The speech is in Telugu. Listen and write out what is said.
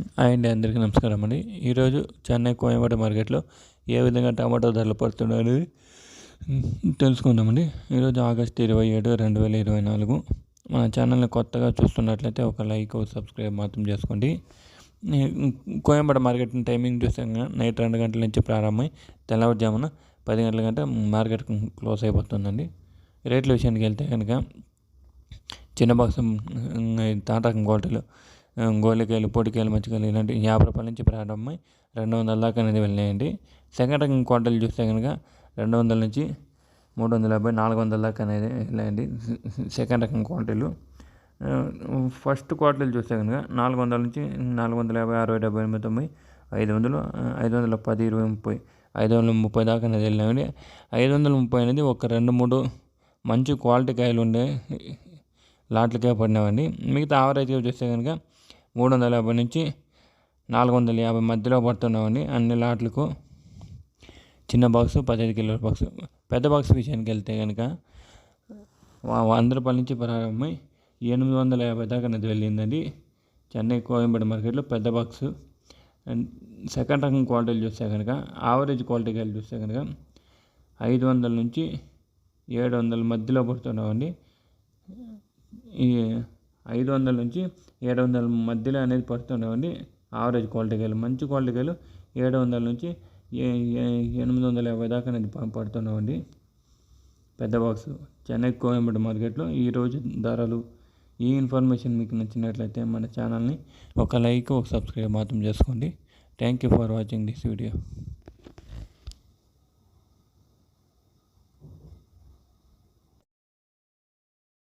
హాయ్ అండి, అందరికీ నమస్కారం అండి. ఈరోజు చెన్నై కోయంబేడు మార్కెట్లో ఏ విధంగా టమాటో ధరలు పడుతున్నాయి అనేది తెలుసుకుందామండి. ఈరోజు ఆగస్టు 27, 2024. మన ఛానల్ని కొత్తగా చూస్తున్నట్లయితే ఒక లైక్, ఒక సబ్స్క్రైబ్ మాత్రం చేసుకోండి. కోయంబేడు మార్కెట్ టైమింగ్ చూస్తే నైట్ 2 గంటల నుంచి ప్రారంభమై తెల్లవారుజామున 10 గంటల గంట మార్కెట్ క్లోజ్ అయిపోతుందండి. రేట్ల విషయానికి వెళ్తే కనుక చిన్న బాక్స్ తాటాకం క్వాలిటీలో గోలికాయలు, పొడికాయలు, మచ్చికాయలు ఇలాంటి 50 రూపాయల నుంచి ప్రారంభమై 200 దాకా అనేది వెళ్ళాయండి. సెకండ్ రకం క్వాలిటీలు చూస్తే కనుక 200 నుంచి 350, 400 దాకా అనేది వెళ్ళాయండి సెకండ్ రకం క్వాలిటీలు. ఫస్ట్ క్వాలిటీలు చూస్తే కనుక 400 నుంచి 450, 60, 70, 80, 90, 500, 510, 20, 30, 530 దాకా అనేది వెళ్ళామండి. 530 అనేది ఒక 2-3 మంచి క్వాలిటీ కాయలు ఉండే లాట్లకే పడినామండి. మిగతా యావరేజ్గా చూస్తే కనుక 350 నుంచి 450 మధ్యలో పడుతున్నామండి అన్ని లాట్లకు. చిన్న బాక్స్ 15 కిలోల బాక్స్. పెద్ద బాక్స్ విషయానికి వెళ్తే కనుక 100 రూపాయల నుంచి ప్రారంభమై 850 దాకా అనేది వెళ్ళిందండి చెన్నై కోయంబేడు మార్కెట్లో పెద్ద బాక్స్. అండ్ సెకండ్ రకం క్వాలిటీలు చూస్తే కనుక యావరేజ్ క్వాలిటీ కాయలు చూస్తే కనుక 500 నుంచి 700 మధ్యలో పడుతున్నామండి. ఈ 500 నుంచి 700 మధ్యలో అనేది పడుతున్నామండి యావరేజ్ క్వాలిటీ కాయలు. మంచి క్వాలిటీ కాయలు 700 నుంచి 850 దాకా అనేది పడుతున్నామండి పెద్ద బాక్స్ చెన్నై కోయంబేడు మార్కెట్లో ఈరోజు ధరలు. ఈ ఇన్ఫర్మేషన్ మీకు నచ్చినట్లయితే మన ఛానల్ని ఒక లైక్, ఒక సబ్స్క్రైబ్ మాత్రం చేసుకోండి. Thank you for watching this video.